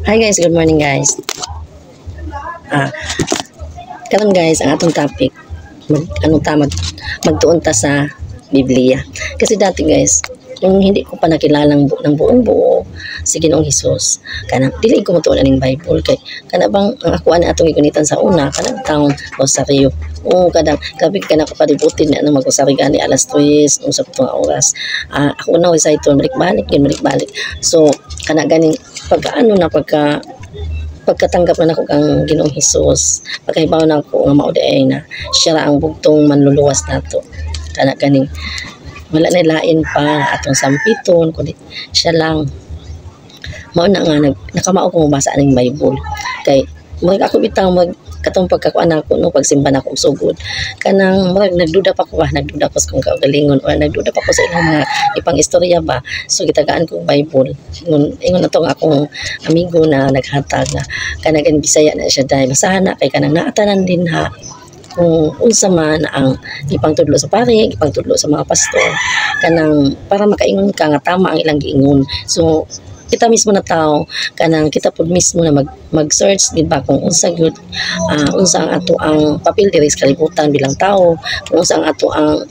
Hi guys, good morning guys. Ah, karon guys, ang atong topic magtuon ta sa Biblia. Kasi dati guys, yung hindi ko pa nakilalang ng buong buo si Ginoong Hesus, kana dili ko mutuon aning Bible kay kana bang ang ako ani atong igunitan sa una kana taong rosaryo. O kadang gabi kana ko kalibutin na mag-usari gani alas 3 sa putong oras. Ako na sa ito balik. So kana ganing pagkaano na pagkatanggap na ako kang Ginoong Hesus, pagkahibaw na ako nga mao ay na siya ra ang bugtong manluluwas nato. Kana ganing wala na lain pa atong sampiton kundi siya lang mao na nga nakamao ko mabasa aning Bible kay ako bitaw katong pagkakuan ako no pagsimba na ako sugod kanang nagduda pa ko kung kaugalingon o nagduda pa ko sa ilang mga ipang istorya ba, so gitagaan ko Bible ingon atong akong amigo na naghatag na kanang Bisaya na siya dai basahan na kay kanang naatanan din ha kung unsa man ang ipangtudlo sa pare, ipangtudlo sa mga pastor kanang para makaingon ka nga tama ang ilang giingon. So kita mismo na tao kanang kita pud mismo na mag-search di ba kung unsa gyud unsa ang ato ang papel diri sa kalibutan bilang tao, kung unsa ang ato ang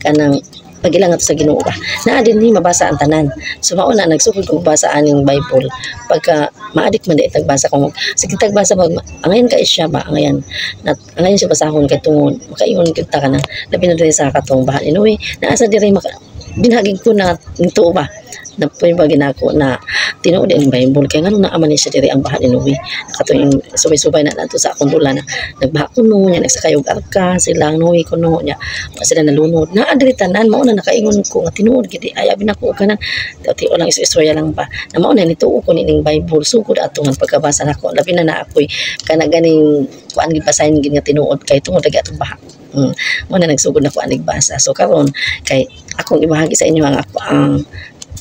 kanang pagilang ato sa Ginoo ba naa din ni mabasa ang tanan. So mao na nagsugod kog basa aning Bible pagka maadik man di tagbasa kung sige tagbasa pag angayan ka isya ba angayan siya basahon kay tungod makaingon kita kanang labi na diri sa katong bahan inuwi naa sa diri binhagig ko na nito ba na pwede ba ginako na tinuod ang Bible kaya nga nung naaman siya diri ang bahan inuwi kato yung subay-subay na nato sa akong dula na nagbaha kuno niya nagsakayog arka silang nuwi kuno niya sila nalunod na adiri tanan mao na nakaingon ko nga tinuod gid ay abi nako kanan dati lang istorya lang ba na mao na nituo ko ning Bible sugod ato nga pagkabasa nako labi na ako'y kana ganing kuan gid basahin gid nga tinuod kay tungod lagi atong baha mo na nagsugod na ko anig basa. So karon kay akong ibahagi sa inyo ang ako ang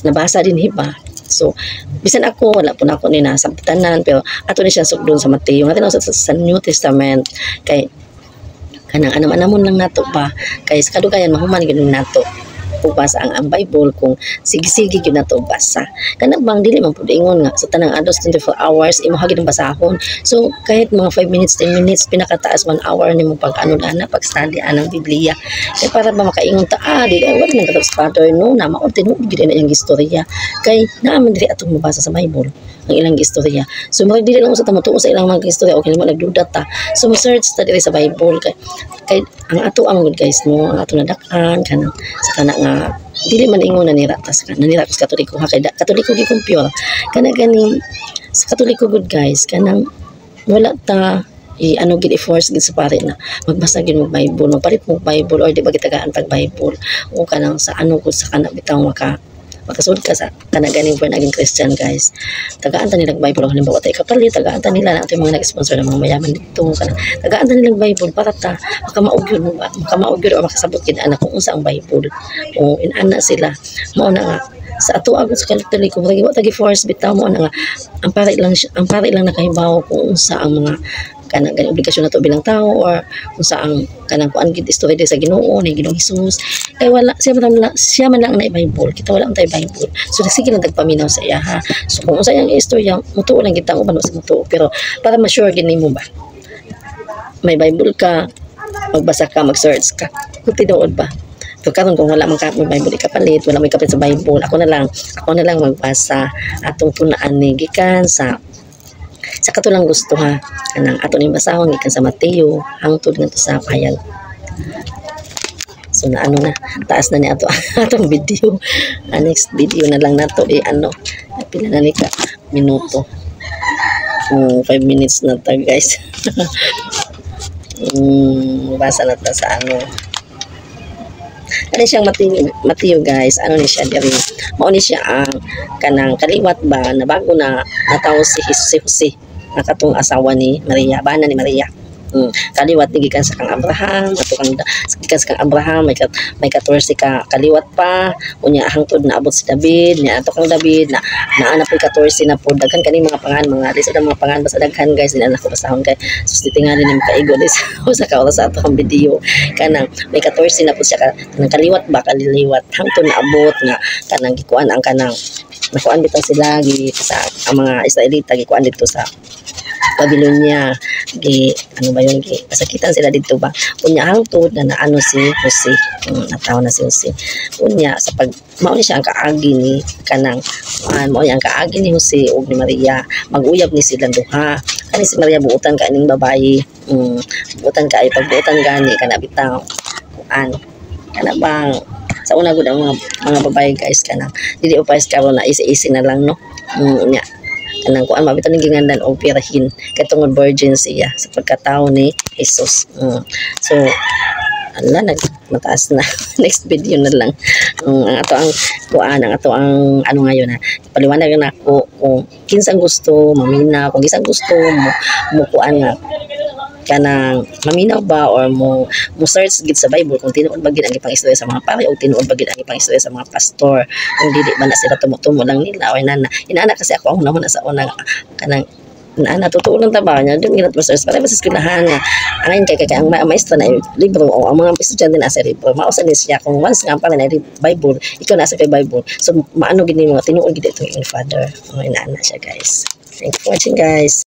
nabasa din hiba. So bisan ako wala po na ako ni nasa tanan pero ato ni siya sugdon sa Mateo nga tinawag sa New Testament kay kanang anam-anamon lang nato ba kay sa kadugayan mahuman gid nato basa ang Bible kung sige-sige gyud nato basa kana bang dili man pud ingon nga sa tanang adlaw 24 hours imo hagid ang basahon. So kahit mga 5 minutes 10 minutes pinakataas 1 hour nimo pag-ano ana pag-study anang Biblia kay para ba makaingon ta dili wala man katapos father no na mao tinuod gyud na iyang istorya kay naaman diri atong mabasa sa Bible ang ilang istorya. So murag dili lang sa tamutuo sa ilang mga istorya okay mo nagduda ta so mo search ta diri sa Bible kay ang ato ang good guys no ang ato nadakan kanang sa kana nga dili man ingon na niratas katoliko ha kay katoliko gi pure kana gani sa katoliko good guys kanang wala ta ano gid i-force gid sa pare na magbasa gid mo Bible magpalit mo Bible or di ba gitagaan tag Bible o kanang sa ano ko sa kana bitaw makasud ka sa kana ganing born again Christian guys tagaan ta nilang Bible halimbawa tay kapalit tagaan ta nila nato mga nag-sponsor ng mga mayaman dito kana tagaan ta nilang Bible para ta makamaugyod o makasabot gid anak kung unsa ang Bible o inana sila mao na nga sa ato agud sa katoliko kay wa tagi force bitaw mo na nga ang pare lang nakahibaw kung unsa ang mga kanang obligasyon nato bilang tao or kung saan kanang kuan gid istorya sa Ginoo ni Ginoong Hesus kay wala siya man lang na Bible kita wala tay Bible so sige lang tagpaminaw sa iya ha. So kung unsa yang istorya mutuo lang kita uban sa mutuo pero para ma-sure gid nimo ba may Bible ka magbasa ka mag-search ka kung tinuod ba. So karon kung wala man ka may Bible ikapalit wala may kapalit sa Bible ako na lang magbasa atong punaan ni gikan sa katulang gusto ha kanang ato ning basahon gikan sa Mateo hangtod ngadto sa payag. So na ano na taas na ni atong video next video na lang nato pila na ni ka minuto 5 minutes na ta guys basa na ta sa ano siyang Mateo guys ano ni siya diri mao ni siya ang kanang kaliwat ba na bago na natawo si Jose nakatong asawa ni Maria bana ni Maria kaliwat ni gikan sa kang Abraham gikan sa kang Abraham may 14 ka kaliwat pa unya hangtod na abot si David nya ato kang David na naana po 14 na po daghan kani mga pangan mga list mga pangan basta daghan guys nila nako basahon kay sus titingali ni makaigo dis sa kaoras sa ato ang video kanang may 14 na po siya kanang kaliwat ba kaliliwat hangtod na abot nga kanang gikuan ang kanang nakuan bitaw sila sa ang mga Israelita gikuan dito sa Babylonia ano ba yun kasakitan sila dito ba unya hangtod na naano si Jose nataw na si Jose unya sa pag mao ni siya ang kaagi ni kanang mao ni ang kaagi ni Jose ug ni Maria mag-uyab ni silang duha kani si Maria buutan ka ning babayi buutan ka ay pagbuutan gani kana bitaw kana bang sa una gud ang mga babae guys kanang dili upay karon na isi-isi na lang no nya kanang kuan mabitan ning gingandan og pirahin kay tungod virgin siya sa pagkatao ni Jesus so ala mataas na next video na lang ang ato ang kuan ang ato ang ano ngayon na paliwanag na ako kung kinsang gusto mamina kung kinsang gusto mo kuan nga kanang maminaw ba or mo search gid sa Bible kung tinuod ba gid ang ipang-istorya sa mga pari o tinuod ba gid ang ipang-istorya sa mga pastor kung dili ba na sila tumutumo lang nila o inana kasi ako ang una sa una kanang totoo lang taba niya doon ginat search para sa eskwelahan nga ang kay ang maestra na libro o ang mga estudyante na sa libro mausa ni siya kung once nga pala na Bible ikaw nasa kay Bible so maano gid ni mga tinuod gid itong father o inana siya guys. Thank you for watching guys.